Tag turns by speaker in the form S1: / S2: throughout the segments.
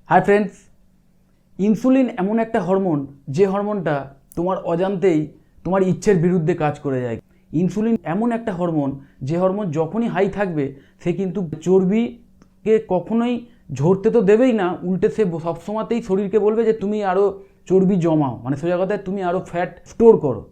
S1: Hi friends, insulin এমন একটা hormone যে হরমোনটা তোমার অজান্তেই তোমার ইচ্ছের বিরুদ্ধে কাজ করে যায়। ইনসুলিন এমন একটা হরমোন যে হরমোন যখনই হাই থাকবে সে কিন্তু চর্বিকে কখনোই ঝরতে তো দেবেই না, উল্টে সে সবসময়তেই শরীরকে বলবে যে তুমি আরও চর্বি জমাও, মানে সোজা কথায় তুমি আরও ফ্যাট স্টোর করো।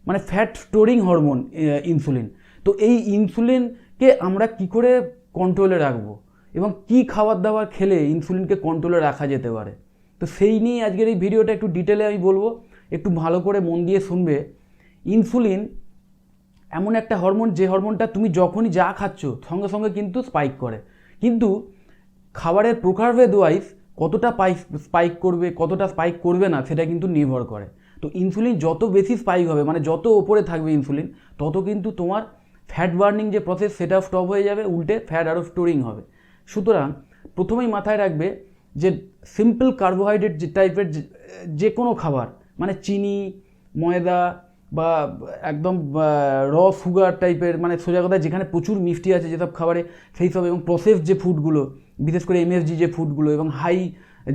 S1: মানে ফ্যাট স্টোরিং হরমোন ইনসুলিন। তো এই ইনসুলিনকে আমরা কি করে কন্ট্রোলে রাখবো এবং কি খাবার দাবার খেলে ইনসুলিনকে কন্ট্রোলে রাখা যেতে পারে, তো সেই নিয়ে আজকের এই ভিডিওটা একটু ডিটেলে আমি বলবো, একটু ভালো করে মন দিয়ে শুনবে। ইনসুলিন এমন একটা হরমোন যে হরমোনটা তুমি যখনই যা খাচ্ছ সঙ্গে সঙ্গে কিন্তু স্পাইক করে, কিন্তু খাবারের প্রকারভেদ ওয়াইজ কতটা স্পাইক করবে কতটা স্পাইক করবে না সেটা কিন্তু নির্ভর করে। তো ইনসুলিন যত বেশি স্পাইক হবে, মানে যত ওপরে থাকবে ইনসুলিন, তত কিন্তু তোমার ফ্যাট বার্নিং যে প্রসেস সেটাও স্টপ হয়ে যাবে, উল্টে ফ্যাট আরও স্টোরিং হবে। সুতরাং প্রথমেই মাথায় রাখবে যে সিম্পল কার্বোহাইড্রেট টাইপের যে কোনো খাবার, মানে চিনি, ময়দা বা একদম র সুগার টাইপের, মানে সোজা কথা যেখানে প্রচুর মিষ্টি আছে যেসব খাবারে, সেই সব, এবং প্রসেস যে ফুডগুলো, বিশেষ করে এমএসজি যে ফুডগুলো এবং হাই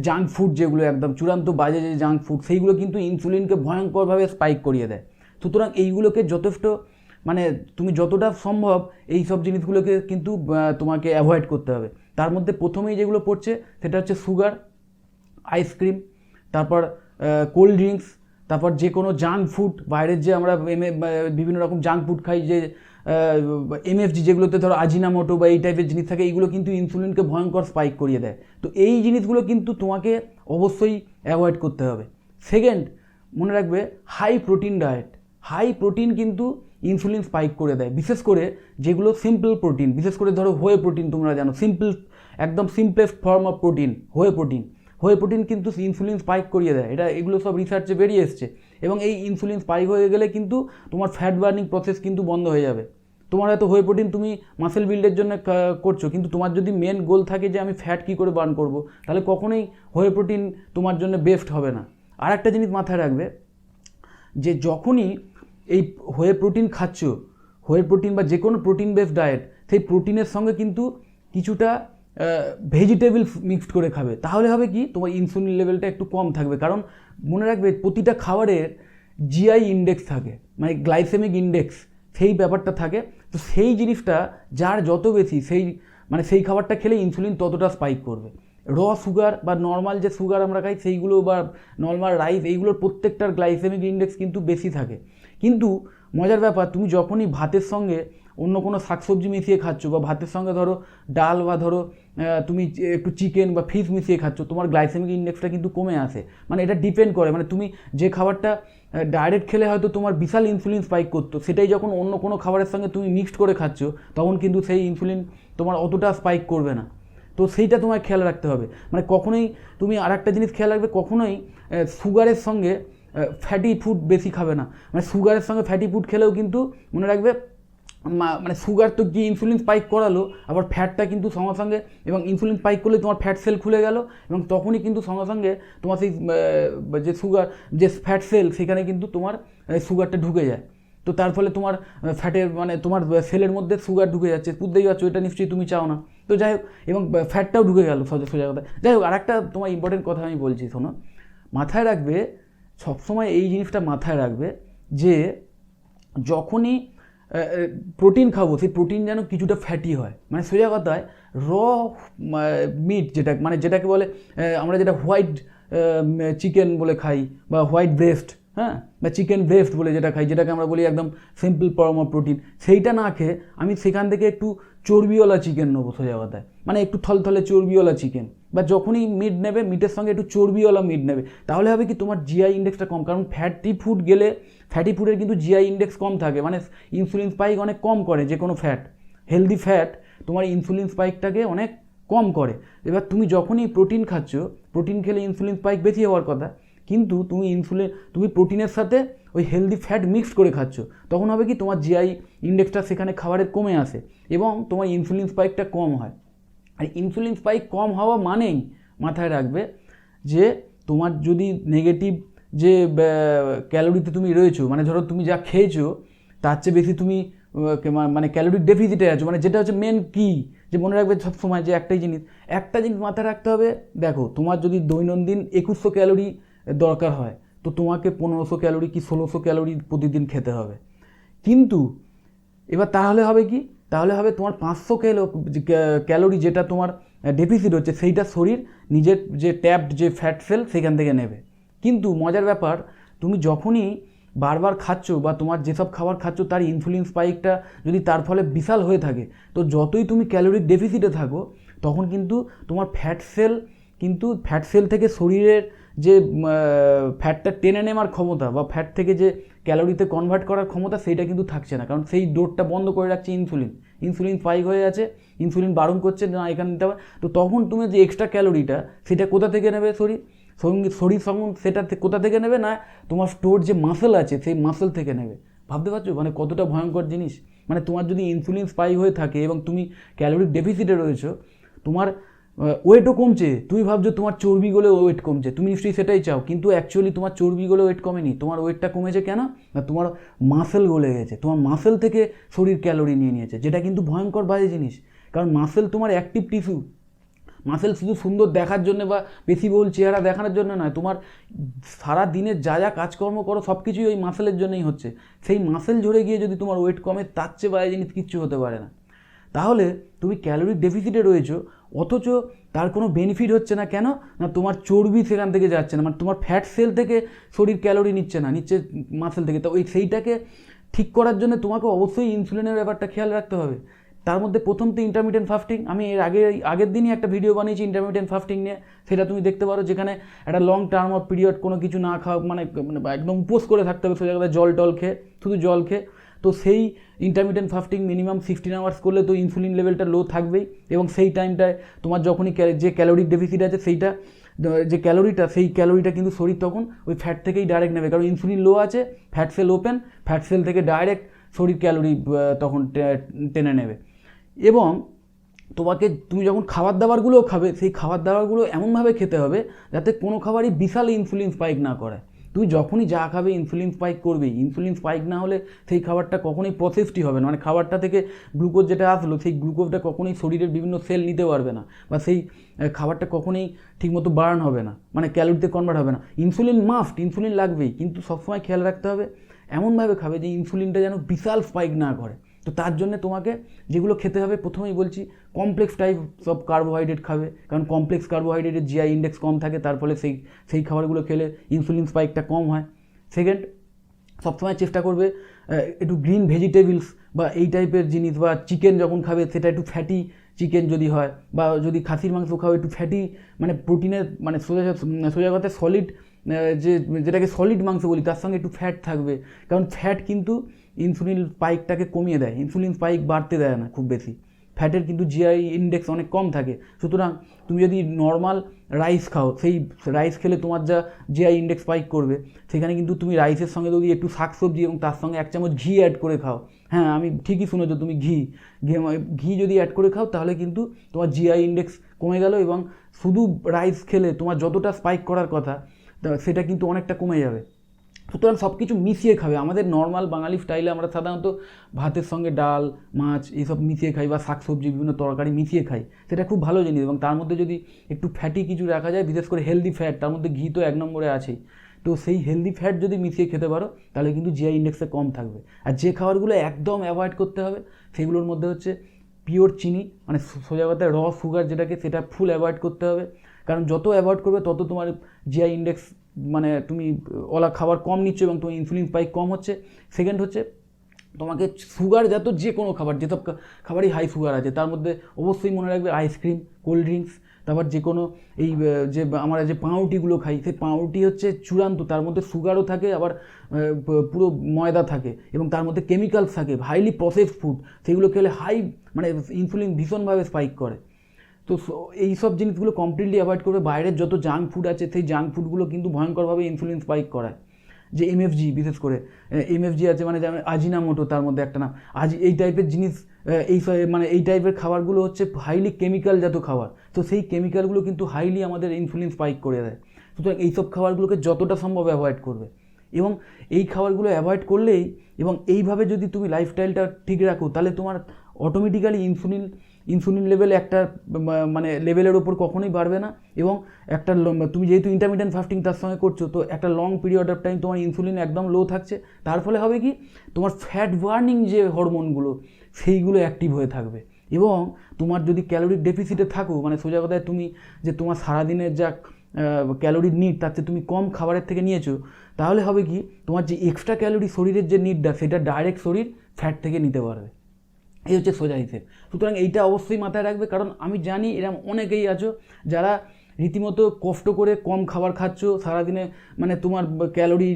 S1: জাঙ্ক ফুড যেগুলো একদম চূড়ান্ত বাজে যে জাঙ্ক ফুড, সেইগুলো কিন্তু ইনসুলিনকে ভয়ঙ্করভাবে স্পাইক করিয়ে দেয়। সুতরাং এইগুলোকে যথেষ্ট, মানে তুমি যতটা সম্ভব এই সব জিনিসগুলোকে কিন্তু তোমাকে অ্যাভয়েড করতে হবে। তার মধ্যে প্রথমেই যেগুলো পড়ছে সেটা হচ্ছে সুগার, আইসক্রিম, তারপর কোল্ড ড্রিঙ্কস, তারপর যে কোনো জাঙ্ক ফুড, বাইরের যে আমরা বিভিন্ন রকম জাঙ্ক ফুড খাই, যে এমএফজি যেগুলোতে ধরো আজিনামোটো বা এই টাইপের জিনিস থাকে, এইগুলো কিন্তু ইনসুলিনকে ভয়ঙ্কর স্পাইক করিয়ে দেয়। তো এই জিনিসগুলো কিন্তু তোমাকে অবশ্যই অ্যাভয়েড করতে হবে। সেকেন্ড, মনে রাখবে high protein diet. High protein কিন্তু ইনসুলিন স্পাইক করে দেয়, বিশেষ করে যেগুলো সিম্পল প্রোটিন, বিশেষ করে ধরো হোয়ে প্রোটিন, তোমরা জানো সিম্পল, একদম সিম্পলেস্ট ফর্ম অফ প্রোটিন হোয়ে প্রোটিন কিন্তু ইনসুলিন স্পাইক করিয়ে দেয়। এগুলো সব রিসার্চে বেরিয়ে এসছে। এবং এই ইনসুলিন স্পাইক হয়ে গেলে কিন্তু তোমার ফ্যাট বার্নিং প্রসেস কিন্তু বন্ধ হয়ে যাবে। তোমার হয়তো হোয়ে প্রোটিন তুমি মাসেল বিল্ডের জন্য করছো, কিন্তু তোমার যদি মেন গোল থাকে যে আমি ফ্যাট কী করে বার্ন করব, তাহলে কখনোই হোয়ে প্রোটিন তোমার জন্য বেস্ট হবে না। আর একটা জিনিস মাথায় রাখবে যে যখনই এই হোয়ে প্রোটিন খাচ্ছ, হোয়ে প্রোটিন বা যে কোনো প্রোটিন বেসড ডায়েট, সেই প্রোটিনের সঙ্গে কিন্তু কিছুটা ভেজিটেবল মিক্সড করে খাবে। তাহলে হবে কি, তোমার ইনসুলিন লেভেলটা একটু কম থাকবে। কারণ মনে রাখবে প্রতিটা খাবারের জিআই ইন্ডেক্স থাকে, মানে গ্লাইসেমিক ইন্ডেক্স, সেই ব্যাপারটা থাকে। তো সেই জিনিসটা যার যত বেশি, সেই খাবারটা খেলে ইনসুলিন ততটা স্পাইক করবে। র সুগার বা নর্মাল যে সুগার আমরা খাই সেইগুলো, বা নর্মাল রাইস, এইগুলোর প্রত্যেকটার গ্লাইসেমিক ইন্ডেক্স কিন্তু বেশি থাকে। কিন্তু মজার ব্যাপার, তুমি যখনই ভাতের সঙ্গে অন্য কোনো শাকসবজি মিশিয়ে খাচ্ছ, বা ভাতের সঙ্গে ধরো ডাল, বা ধরো তুমি একটু চিকেন বা ফিশ মিশিয়ে খাচ্ছ, তোমার গ্লাইসেমিক ইন্ডেক্সটা কিন্তু কমে আসে। মানে এটা ডিপেন্ড করে, মানে তুমি যে খাবারটা ডাইরেক্ট খেলে হয়তো তোমার বিশাল ইনসুলিন স্পাইক করতো, সেটাই যখন অন্য কোনো খাবারের সঙ্গে তুমি মিক্সড করে খাচ্ছ, তখন কিন্তু সেই ইনসুলিন তোমার অতটা স্পাইক করবে না। তো সেইটা তোমায় খেয়াল রাখতে হবে। মানে কখনোই তুমি আর একটা জিনিস খেয়াল রাখবে, কখনোই সুগারের সঙ্গে ফ্যাটি ফুড বেশি খাবে না। মানে সুগারের সঙ্গে ফ্যাটি ফুড খেলেও কিন্তু মনে রাখবে, মানে সুগার তো গিয়ে ইনসুলিন স্পাইক করালো, আবার ফ্যাটটা কিন্তু সঙ্গে সঙ্গে, এবং ইনসুলিন স্পাইক করলে তোমার ফ্যাট সেল খুলে গেল, এবং তখনই কিন্তু সঙ্গে সঙ্গে তোমার সেই যে সুগার, যে ফ্যাট সেল, সেখানে কিন্তু তোমার সুগারটা ঢুকে যায়। তো তার ফলে তোমার ফ্যাটের, মানে তোমার সেলের মধ্যে সুগার ঢুকে যাচ্ছে, বুঝতেই পারছো, এটা নিশ্চয়ই তুমি চাও না। তো যাই হোক, এবং ফ্যাটটাও ঢুকে গেল সোজা কথা। যাই হোক, আর একটা তোমার ইম্পর্টেন্ট কথা আমি বলছি, শোনো, মাথায় রাখবে, সবসময় এই জিনিসটা মাথায় রাখবে যে যখনই প্রোটিন খাবো, সেই প্রোটিন যেন কিছুটা ফ্যাটি হয়। মানে সোজা কথায় র মিট, যেটাকে বলে আমরা যেটা হোয়াইট চিকেন বলে খাই, বা হোয়াইট ব্রেস্ট, হ্যাঁ, বা চিকেন ব্রেস্ট বলে যেটা খাই, যেটাকে আমরা বলি একদম সিম্পল ফর্ম অফ প্রোটিন, সেইটা না খেয়ে আমি সেখান থেকে একটু চর্বিওয়ালা চিকেন নেবো। সোজা কথায় মানে একটু থলথলে চর্বিওয়ালা চিকেন, বা যখনই মিট নেবে, মিটের সঙ্গে একটু চর্বিওয়ালা মিট নেবে। তাহলে হবে কি, তোমার জিআই ইন্ডেক্সটা কম, কারণ ফ্যাটি ফুড গেলে, ফ্যাটি ফুডের কিন্তু জিআই ইন্ডেক্স কম থাকে, মানে ইনসুলিন স্পাইক অনেক কম করে। যে কোনো ফ্যাট, হেলদি ফ্যাট তোমার ইনসুলিন স্পাইকটাকে অনেক কম করে। এবার তুমি যখনই প্রোটিন খাচ্ছ, প্রোটিন খেলে ইনসুলিন স্পাইক বেশি হওয়ার কথা, কিন্তু তুমি প্রোটিনের সাথে ওই হেলদি ফ্যাট মিক্সড করে খাচ্ছ, তখন হবে কি তোমার জিআই ইন্ডেক্সটা সেখানে খাবারের কমে আসে এবং তোমার ইনসুলিন স্পাইকটা কম হয়। আর ইনসুলিন স্পাইক কম হওয়া মানেই মাথায় রাখবে যে তোমার যদি নেগেটিভ যে ক্যালোরিতে তুমি রয়েছো, মানে ধরো তুমি যা খেয়েছো তার চেয়ে বেশি তুমি মানে ক্যালোরি ডেফিসিটে আছো, মানে যেটা হচ্ছে মেন কি, যে মনে রাখবে সবসময় যে একটা জিনিস মাথায় রাখতে হবে। দেখো তোমার যদি দৈনন্দিন 2100 ক্যালোরি দরকার হয়, তো তোমাকে 1500 ক্যালোরি কি 1600 ক্যালোরি প্রতিদিন খেতে হবে। কিন্তু এবার তাহলে হবে কি, তাহলে হবে তোমার 500 ক্যালোরি যেটা তোমার ডেফিসিট হচ্ছে সেইটা শরীর নিজের যে ট্যাপড যে ফ্যাট সেল সেখান থেকে নেবে। কিন্তু মজার ব্যাপার, তুমি যখনই বারবার খাচ্ছ বা তোমার যেসব খাবার খাচ্ছ তার ইনসুলিন স্পাইকটা যদি তার ফলে বিশাল হয়ে থাকে, তো যতই তুমি ক্যালোরির ডেফিসিটে থাকো তখন কিন্তু তোমার ফ্যাট সেল থেকে শরীরের যে ফ্যাটটা টেনে নেওয়ার ক্ষমতা বা ফ্যাট থেকে যে ক্যালোরিতে কনভার্ট করার ক্ষমতা সেইটা কিন্তু থাকছে না, কারণ সেই ডোরটা বন্ধ করে রাখছে ইনসুলিন স্পাইক হয়ে আছে, ইনসুলিন বারণ করছে না এখানে নিতে হবে। তো তখন তুমি যে এক্সট্রা ক্যালোরিটা সেটা কোথা থেকে নেবে শরীর সঙ্গে সেটা কোথা থেকে নেবে না, তোমার স্টোর যে মাসেল আছে সেই মাসেল থেকে নেবে। ভাবতে পারছো মানে কতটা ভয়ঙ্কর জিনিস। মানে তোমার যদি ইনসুলিন স্পাইক হয়ে থাকে এবং তুমি ক্যালোরির ডেফিসিটে রয়েছো, তোমার ওয়েটও কমছে, তুমি ভাবছো তোমার চর্বি গলে ওয়েট কমছে, তুমি নিশ্চয়ই সেটাই চাও, কিন্তু অ্যাকচুয়ালি তোমার চর্বি গলে ওয়েট কমেনি, তোমার ওয়েটটা কমেছে কেন না তোমার মাসেল গলে গেছে, তোমার মাসেল থেকে শরীর ক্যালোরি নিয়ে নিয়েছে, যেটা কিন্তু ভয়ঙ্কর বাজে জিনিস। কারণ মাসেল তোমার অ্যাক্টিভ টিস্যু, মাসেল শুধু সুন্দর দেখার জন্য বা পেশিবহুল চেহারা দেখানোর জন্য নয়, তোমার সারা দিনের যা যা কাজকর্ম করো সব কিছুই ওই মাসেলের জন্যই হচ্ছে। সেই মাসেল ঝরে গিয়ে যদি তোমার ওয়েট কমে, তার চেয়ে বাজে জিনিস কিচ্ছু হতে পারে না। তাহলে তুমি ক্যালোরির ডেফিসিটে রয়েছো, অথচ তার কোনো বেনিফিট হচ্ছে না। কেন না তোমার চর্বি সেখান থেকে যাচ্ছে না, মানে তোমার ফ্যাট সেল থেকে শরীর ক্যালোরি নিচ্ছে মাসেল থেকে। তো সেইটাকে ঠিক করার জন্য তোমাকে অবশ্যই ইনসুলিনের ব্যাপারটা খেয়াল রাখতে হবে। তার মধ্যে প্রথম তো ইন্টারমিটেন্ট ফাস্টিং, আমি এর আগের দিনই একটা ভিডিও বানিয়েছি ইন্টারমিটেন্ট ফাস্টিং নিয়ে, সেটা তুমি দেখতে পারো, যেখানে একটা লং টার্ম অফ পিরিয়ড কোনো কিছু না খাওয়া, মানে একদম উপোস করে থাকতে হবে সোজা কথা, শুধু জল খেয়ে। তো সেই ইন্টারমিটেন্ট ফাস্টিং মিনিমাম 16 আওয়ার্স করলে তো ইনসুলিন লেভেলটা লো থাকবেই, এবং সেই টাইমটায় তোমার যখনই যে ক্যালোরির ডেফিসিট আছে সেইটা যে সেই ক্যালোরিটা কিন্তু শরীর তখন ওই ফ্যাট থেকেই ডাইরেক্ট নেবে, কারণ ইনসুলিন লো আছে, fat sell open, fat sell থেকে ডাইরেক্ট শরীর ক্যালোরি তখন টেনে নেবে। এবং তুমি যখন খাবার দাবারগুলোও খাবে, সেই খাবার দাবারগুলো এমনভাবে খেতে হবে যাতে কোনো খাবারই বিশাল ইনসুলিন স্পাইক না করে। তুমি যখনই যা খাবে ইনসুলিন স্পাইক করবেই, ইনসুলিন স্পাইক না হলে সেই খাবারটা কখনোই প্রসেসডই হবে না, মানে খাবারটা থেকে গ্লুকোজ যেটা আসলো সেই গ্লুকোজটা কখনোই শরীরের বিভিন্ন সেল নিতে পারবে না, বা সেই খাবারটা কখনোই ঠিকমতো বার্ন হবে না, মানে ক্যালোরিতে কনভার্ট হবে না। ইনসুলিন লাগবেই, কিন্তু সবসময় খেয়াল রাখতে হবে এমনভাবে খাবে যে ইনসুলিনটা যেন বিশাল স্পাইক না করে। তো তার জন্য তোমাকে যেগুলো খেতে হবে, প্রথমেই বলছি কমপ্লেক্স টাইপ সব কার্বোহাইড্রেট খাবে, কারণ কমপ্লেক্স কার্বোহাইড্রেটের জিআই ইন্ডেক্স কম থাকে, তার ফলে সেই খাবারগুলো খেলে ইনসুলিন স্পাইকটা কম হয়। সেকেন্ড, সবসময় চেষ্টা করবে একটু গ্রিন ভেজিটেবলস বা এই টাইপের জিনিস, বা চিকেন যখন খাবে সেটা একটু ফ্যাটি চিকেন যদি হয়, বা যদি খাসির মাংস খাবে একটু ফ্যাটি, মানে প্রোটিনের, মানে সোজা কথায় সলিড, যেটাকে সলিড মাংস বলি, তার সঙ্গে একটু ফ্যাট থাকবে, কারণ ফ্যাট কিন্তু ইনসুলিন স্পাইকটাকে কমিয়ে দেয়, ইনসুলিন স্পাইক বাড়তে দেয় না খুব বেশি। ফ্যাটের কিন্তু জিআই ইন্ডেক্স অনেক কম থাকে, সুতরাং তুমি যদি নর্মাল রাইস খাও, সেই রাইস খেলে তোমার যা জিআই ইন্ডেক্স স্পাইক করবে, সেখানে কিন্তু তুমি রাইসের সঙ্গে যদি একটু শাকসবজি এবং তার সঙ্গে 1 চামচ ঘি অ্যাড করে খাও, হ্যাঁ আমি ঠিকই শুনেছো, তুমি ঘি যদি অ্যাড করে খাও, তাহলে কিন্তু তোমার জিআই ইন্ডেক্স কমে গেল, এবং শুধু রাইস খেলে তোমার যতটা স্পাইক করার কথা সেটা কিন্তু অনেকটা কমে যাবে। সুতরাং সব কিছু মিশিয়ে খাবে। আমাদের নর্মাল বাঙালি স্টাইলে আমরা সাধারণত ভাতের সঙ্গে ডাল, মাছ এইসব মিশিয়ে খাই, বা শাকসবজি বিভিন্ন তরকারি মিশিয়ে খাই, সেটা খুব ভালো জিনিস। এবং তার মধ্যে যদি একটু ফ্যাটি কিছু রাখা যায়, বিশেষ করে হেলদি ফ্যাট, তার মধ্যে ঘি তো 1 নম্বরে আছেই, তো সেই হেলদি ফ্যাট যদি মিশিয়ে খেতে পারো, তাহলে কিন্তু জিআই ইন্ডেক্সে কম থাকবে। আর যে খাবারগুলো একদম অ্যাভয়েড করতে হবে, সেগুলোর মধ্যে হচ্ছে পিওর চিনি, মানে সোজা কথায় সুগার যেটাকে, সেটা ফুল অ্যাভয়েড করতে হবে, কারণ যত অ্যাভয়েড করবে তত তোমার জিআই ইন্ডেক্স, মানে তুমি ওলা খাবার কম নিচ্ছ এবং তোমার ইনসুলিন স্পাইক কম হচ্ছে। সেকেন্ড হচ্ছে তোমাকে সুগারজাত যে কোনো খাবার, যেসব খাবারই হাই সুগার আছে, তার মধ্যে অবশ্যই মনে রাখবে আইসক্রিম, কোল্ড ড্রিঙ্কস, তারপর যে কোনো এই যে আমরা যে পাউরুটিগুলো খাই, সেই পাউরুটি হচ্ছে চূড়ান্ত, তার মধ্যে সুগারও থাকে, আবার পুরো ময়দা থাকে, এবং তার মধ্যে কেমিক্যালস থাকে, হাইলি প্রসেসড ফুড, সেগুলো খেলে মানে ইনসুলিন ভীষণভাবে স্পাইক করে। তো এই সব জিনিসগুলো কমপ্লিটলি অ্যাভয়েড করবে। বাইরের যত জাঙ্ক ফুড আছে সেই জাঙ্ক ফুডগুলো কিন্তু ভয়ঙ্করভাবে ইনসুলিন স্পাইক করায়। যে এমএফজি, বিশেষ করে এমএফজি আছে, মানে যেমন আজিনামোটো তার মধ্যে একটা নাম, এই টাইপের জিনিস, এই টাইপের খাবারগুলো হচ্ছে হাইলি কেমিক্যালজাত খাবার। তো সেই কেমিক্যালগুলো কিন্তু হাইলি আমাদের ইনসুলিন স্পাইক করে দেয়। সুতরাং এইসব খাবারগুলোকে যতটা সম্ভব অ্যাভয়েড করবে। এবং এই খাবারগুলো অ্যাভয়েড করলেই এবং এইভাবে যদি তুমি লাইফস্টাইলটা ঠিক রাখো, তাহলে তোমার অটোমেটিক্যালি ইনসুলিন লেভেল একটা লেভেলের ওপর কখনোই বাড়বে না। এবং একটা তুমি যেহেতু ইন্টারমিডিয়েন্ট ফাস্টিং তার সঙ্গে করছো, তো একটা লং পিরিয়ড অফ টাইম তোমার ইনসুলিন একদম লো থাকছে। তার ফলে হবে কি, তোমার ফ্যাট বার্নিং যে হরমোনগুলো সেইগুলো অ্যাক্টিভ হয়ে থাকবে। এবং তোমার যদি ক্যালোরির ডেফিসিটে থাকো, সোজা কথায় তুমি যে তোমার সারাদিনের যা ক্যালোরির নিড তার চেয়ে তুমি কম খাবারের থেকে নিয়েছো, তাহলে হবে কি, তোমার যে এক্সট্রা ক্যালোরি শরীরের যে নিডটা সেটা ডাইরেক্ট শরীর ফ্যাট থেকে নিতে পারবে। এই হচ্ছে সোজা হিসেব। সুতরাং এইটা অবশ্যই মাথায় রাখবে, কারণ আমি জানি এরকম অনেকেই আছো যারা রীতিমতো কষ্ট করে কম খাবার খাচ্ছ সারাদিনে। তোমার ক্যালোরি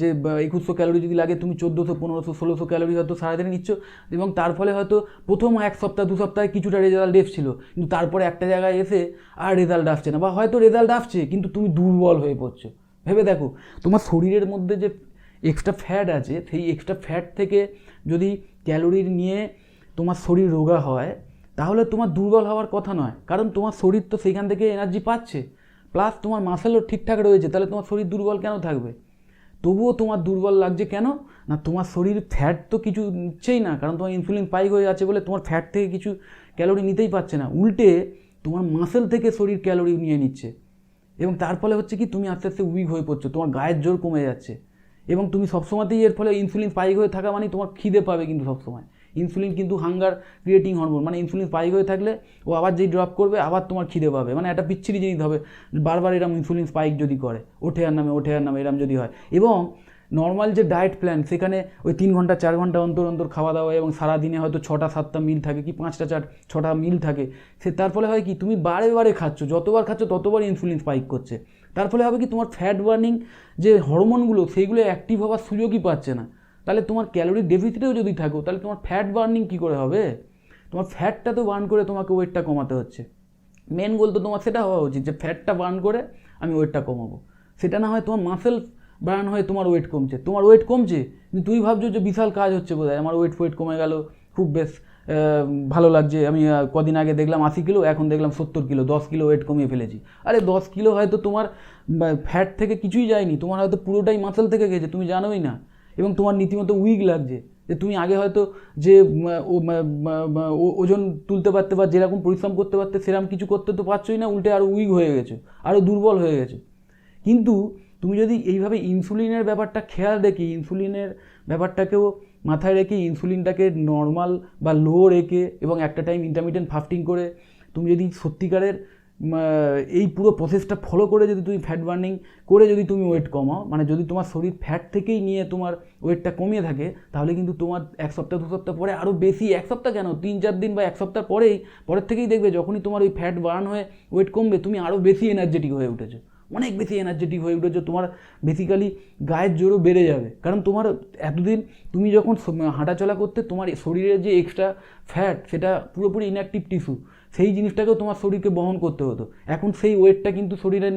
S1: যে 2100 ক্যালোরি যদি লাগে, তুমি 1400, 1500, 1600 ক্যালোরি হয়তো সারাদিনে নিচ্ছ। এবং তার ফলে হয়তো প্রথম 1 সপ্তাহ 2 সপ্তাহে কিছুটা রেজাল্ট এসেছিল, কিন্তু তারপরে একটা জায়গায় এসে আর রেজাল্ট আসছে না, বা হয়তো রেজাল্ট আসছে কিন্তু তুমি দুর্বল হয়ে পড়ছো। ভেবে দেখো, তোমার শরীরের মধ্যে যে এক্সট্রা ফ্যাট আছে, সেই এক্সট্রা ফ্যাট থেকে যদি ক্যালোরি নিয়ে তোমার শরীর রোগা হয়, তাহলে তোমার দুর্বল হওয়ার কথা নয়, কারণ তোমার শরীর তো সেইখান থেকে এনার্জি পাচ্ছে, প্লাস তোমার মাসেলও ঠিকঠাক রয়েছে, তাহলে তোমার শরীর দুর্বল কেন থাকবে? তবুও তোমার দুর্বল লাগছে কেন না, তোমার শরীর ফ্যাট তো কিছু নিচ্ছেই না, কারণ তোমার ইনসুলিন স্পাইক হয়ে আছে বলে তোমার ফ্যাট থেকে কিছু ক্যালোরি নিতেই পারছে না, উল্টে তোমার মাসেল থেকে শরীর ক্যালোরি নিয়ে নিচ্ছে। এবং তার ফলে হচ্ছে কি, তুমি আস্তে আস্তে উইক হয়ে পড়ছো, তোমার গায়ের জোর কমে যাচ্ছে। এবং তুমি সবসময়তেই এর ফলে ইনসুলিন স্পাইক হয়ে থাকা মানে তোমার খিদে পাবে, কিন্তু সবসময় ইনসুলিন কিন্তু hunger creating hormone, insulin spike হয়ে থাকলে ও আবার যেই ড্রপ করবে আবার তোমার খিদে পাবে, একটা বিচ্ছিরি জিনিস হবে। বারবার এরম ইনসুলিন স্পাইক যদি করে, ওঠে আর নামে এরম যদি হয়, এবং নর্মাল যে ডায়েট প্ল্যান সেখানে ওই 3 ঘন্টা 4 ঘন্টা অন্তর অন্তর খাওয়া দাওয়া, এবং সারাদিনে হয়তো 6টা 7টা মিল থাকে, কি 5টা 6টা মিল থাকে, তার ফলে হয় কি, তুমি বারে বারে খাচ্ছ, যতবার খাচ্ছ ততবার ইনসুলিন স্পাইক করছে। তার ফলে হবে কি, তোমার ফ্যাট বার্নিং যে হরমোনগুলো সেইগুলো অ্যাক্টিভ হওয়ার সুযোগই পাচ্ছে না। তাহলে তোমার ক্যালোরির ডেফিসিটেও যদি থাকো, তাহলে তোমার ফ্যাট বার্নিং কী করে হবে? তোমার ফ্যাটটা তো বার্ন করে তোমাকে ওয়েটটা কমাতে হচ্ছে। মেন গোল তো তোমার সেটা হওয়া উচিত যে ফ্যাটটা বার্ন করে আমি ওয়েটটা কমাবো। সেটা না হয় তোমার মাসেল বার্ন হয়ে তোমার ওয়েট কমছে, কিন্তু তুই ভাবছো যে বিশাল কাজ হচ্ছে বোধহয়, আমার ওয়েট কমে গেল, খুব বেশ ভালো লাগছে, আমি কদিন আগে দেখলাম 80 কিলো, এখন দেখলাম 70 কিলো, 10 কিলো ওয়েট কমিয়ে ফেলেছি। আরে 10 কিলো হয়তো তোমার ফ্যাট থেকে কিছুই যায়নি, তোমার হয়তো পুরোটাই মাসেল থেকে গেছে, তুমি জানোই না। এবং তোমার রীতিমতো উইক লাগছে, যে তুমি আগে হয়তো যে ওজন তুলতে পারতে বা যেরকম পরিশ্রম করতে পারতে সেরকম কিছু করতে তো পারছোই না, উল্টে আরও উইক হয়ে গেছো, আরও দুর্বল হয়ে গেছো। কিন্তু তুমি যদি এইভাবে ইনসুলিনের ব্যাপারটা খেয়াল রেখে, ইনসুলিনের ব্যাপারটাকেও মাথায় রেখে, ইনসুলিনটাকে নর্মাল বা লো রেখে এবং একটা টাইম ইন্টারমিডিয়েন্ট ফাস্টিং করে তুমি যদি সত্যিকারের এই পুরো প্রসেসটা ফলো করে যদি তুমি ফ্যাট বার্নিং করে যদি তুমি ওয়েট কমাও, যদি তোমার শরীর ফ্যাট থেকেই নিয়ে তোমার ওয়েটটা কমিয়ে থাকে, তাহলে কিন্তু তোমার 1 সপ্তাহ 2 সপ্তাহ পরে আরও বেশি, 1 সপ্তাহ কেন 3-4 দিন বা 1 সপ্তাহ পরের থেকেই দেখবে যখনই তোমার ওই ফ্যাট বার্ন হয়ে ওয়েট কমবে, তুমি আরও বেশি এনার্জেটিক হয়ে উঠেছো, অনেক বেশি এনার্জেটিক হয়ে উঠেছো। তোমার বেসিক্যালি গায়ের জোরও বেড়ে যাবে, কারণ তোমার এতদিন তুমি যখন হাঁটাচলা করতে তোমার শরীরের যে এক্সট্রা ফ্যাট সেটা পুরোপুরি ইনঅ্যাক্টিভ টিস্যু, সেই জিনিসটাকেও তোমার শরীরকে বহন করতে হতো। এখন সেই ওয়েটটা কিন্তু শরীরে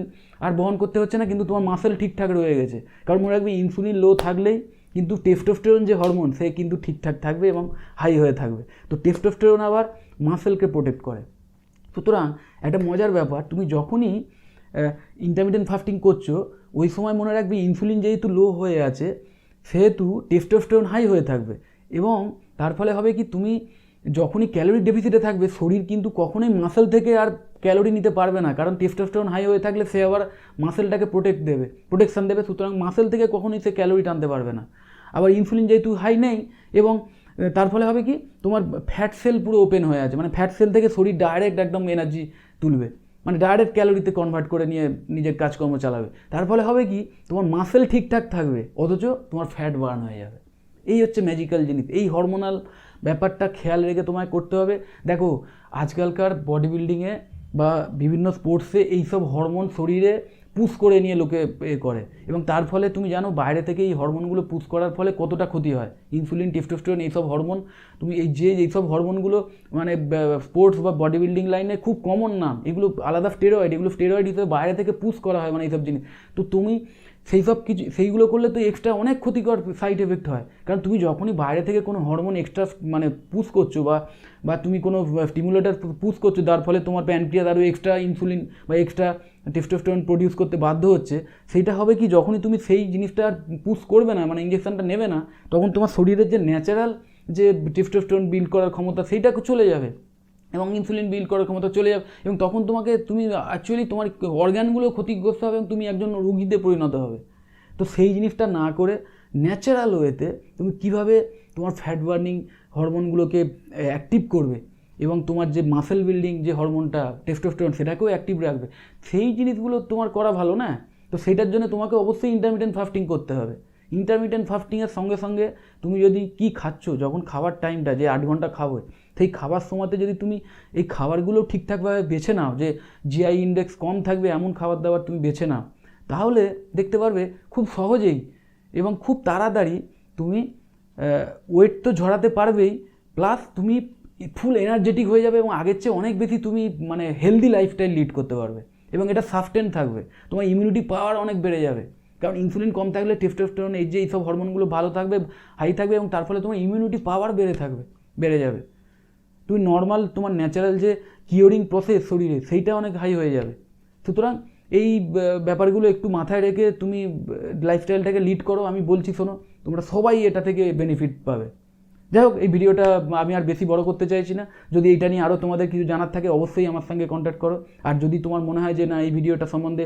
S1: আর বহন করতে হচ্ছে না, কিন্তু তোমার মাসেল ঠিকঠাক রয়ে গেছে। কারণ মনে রাখবে, ইনসুলিন লো থাকলেই কিন্তু টেস্টোস্টেরন যে হরমোন সে কিন্তু ঠিকঠাক থাকবে এবং হাই হয়ে থাকবে। তো টেস্টোস্টেরন আবার মাসেলকে প্রোটেক্ট করে। সুতরাং একটা মজার ব্যাপার, তুমি যখনই ইন্টারমিডিয়েন্ট ফাস্টিং করছো, ওই সময় মনে রাখবে ইনসুলিন যেহেতু লো হয়ে আছে সেহেতু টেস্টোস্টেরন হাই হয়ে থাকবে, এবং তার ফলে হবে কি, তুমি যখনই ক্যালোরি ডেফিসিটে থাকবে শরীর কিন্তু কখনোই মাসেল থেকে আর ক্যালোরি নিতে পারবে না, কারণ টেস্টোস্টেরন হাই হয়ে থাকলে সে আবার মাসেলটাকে প্রোটেকশন দেবে, সুতরাং মাসেল থেকে কখনোই সে ক্যালোরি টানতে পারবে না। আবার ইনসুলিন যেহেতু হাই নেই, এবং তার ফলে হবে কি, তোমার ফ্যাট সেল পুরো ওপেন হয়ে আছে, ফ্যাট সেল থেকে শরীর ডাইরেক্ট একদম এনার্জি তুলবে, ডাইরেক্ট ক্যালোরিতে কনভার্ট করে নিয়ে নিজের কাজকর্ম চালাবে। তার ফলে হবে কি, তোমার মাসেল ঠিকঠাক থাকবে, অথচ তোমার ফ্যাট বার্ন হয়ে যাবে। এই হচ্ছে ম্যাজিক্যাল জিনিস। এই হরমোনাল ব্যাপারটা খেয়াল রেখে তোমায় করতে হবে। দেখো, আজকালকার বডি বিল্ডিংয়ে বা বিভিন্ন স্পোর্টসে এইসব হরমোন শরীরে পুশ করে নিয়ে লোকে করে, এবং তার ফলে তুমি জানো বাইরে থেকে এই হরমোনগুলো পুশ করার ফলে কতটা ক্ষতি হয়। ইনসুলিন, টেস্টোস্টেরন, এইসব হরমোন, তুমি এইসব হরমোনগুলো মানে স্পোর্টস বা বডি বিল্ডিং লাইনে খুব কমন নাম, এগুলো আলাদা স্টেরয়েড, এগুলো স্টেরয়েড হিসেবে বাইরে থেকে পুশ করা হয় মানে এইসব জিনিস। তো তুমি সেইগুলো করলে তো এক্সট্রা অনেক ক্ষতিকর সাইড এফেক্ট হয়, কারণ তুমি যখনই বাইরে থেকে কোনো হরমোন এক্সট্রা মানে পুশ করছো বা তুমি কোনো স্টিমুলেটার পুশ করছো, তার ফলে তোমার প্যানক্রিয়াস আরও এক্সট্রা ইনসুলিন বা এক্সট্রা টেস্টোস্টেরন প্রডিউস করতে বাধ্য হচ্ছে। সেইটা হবে কি, যখনই তুমি সেই জিনিসটা আর পুশ করবে না, মানে ইঞ্জেকশনটা নেবে না, তখন তোমার শরীরের যে ন্যাচারাল যে টেস্টোস্টেরন বিল্ড করার ক্ষমতা সেইটা চলে যাবে, এবং ইনসুলিন বিল্ড করার ক্ষমতা চলে যাবে, এবং তখন তুমি অ্যাকচুয়ালি তোমার অর্গানগুলো ক্ষতিগ্রস্ত হবে এবং তুমি একজন রোগীতে পরিণত হবে। তো সেই জিনিসটা না করে ন্যাচারাল ওয়েতে তুমি কিভাবে তোমার ফ্যাট বার্নিং হরমোনগুলোকে অ্যাক্টিভ করবে এবং তোমার যে মাসেল বিল্ডিং যে হরমোনটা টেস্টোস্টেরন সেটাকেও অ্যাক্টিভ রাখবে, সেই জিনিসগুলো তোমার করা ভালো না। তো সেইটার জন্য তোমাকে অবশ্যই ইন্টারমিটেন্ট ফাস্টিং করতে হবে। ইন্টারমিটেন্ট ফাস্টিংয়ের সঙ্গে সঙ্গে তুমি যদি কি খাচ্ছ, যখন খাবার টাইমটা যে 8 ঘন্টা খাবে, সেই খাবার সময়তে যদি তুমি এই খাবারগুলো ঠিকঠাকভাবে বেছে নাও, যে জিআই ইন্ডেক্স কম থাকবে এমন খাবার দাবার তুমি বেছে নাও, তাহলে দেখতে পারবে খুব সহজেই এবং খুব তাড়াতাড়ি তুমি ওয়েট তো ঝরাতে পারবেই, প্লাস তুমি ফুল এনার্জেটিক হয়ে যাবে এবং আগের চেয়ে অনেক বেশি তুমি মানে হেলদি লাইফস্টাইল লিড করতে পারবে, এবং এটা সাস্টেন থাকবে। তোমার ইমিউনিটি পাওয়ার অনেক বেড়ে যাবে, কারণ ইনসুলিন কম থাকলে টেস্টোস্টেরন এইসব হরমোনগুলো ভালো থাকবে, হাই থাকবে, এবং তার ফলে তোমার ইমিউনিটি পাওয়ার বেড়ে যাবে। তুমি নর্মাল তোমার ন্যাচারাল যে কিওরিং প্রসেস শরীরে সেইটা অনেক হাই হয়ে যাবে। সুতরাং এই ব্যাপারগুলো একটু মাথায় রেখে তুমি লাইফস্টাইলটাকে লিড করো। আমি বলছি শোনো, তোমরা সবাই এটা থেকে বেনিফিট পাবে। যাই হোক, এই ভিডিওটা আমি আর বেশি বড় করতে চাইছি না। যদি এইটা নিয়ে আরও তোমাদের কিছু জানার থাকে অবশ্যই আমার সঙ্গে কন্ট্যাক্ট করো। আর যদি তোমার মনে হয় যে না, এই ভিডিওটা সম্বন্ধে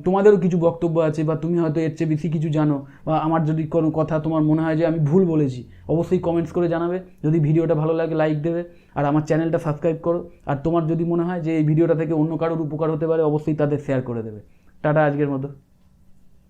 S1: তোমাদেরও কিছু বক্তব্য আছে, বা তুমি হয়তো এর চেয়ে বেশি কিছু জানো, বা আমার যদি কোনো কথা তোমার মনে হয় যে আমি ভুল বলেছি, অবশ্যই কমেন্টস করে জানাবে। যদি ভিডিওটা ভালো লাগে লাইক দেবে, আর আমার চ্যানেলটা সাবস্ক্রাইব করো। আর তোমার যদি মনে হয় যে এই ভিডিওটা থেকে অন্য কারোর উপকার হতে পারে, অবশ্যই তাদের শেয়ার করে দেবে। টাটা আজকের মতো।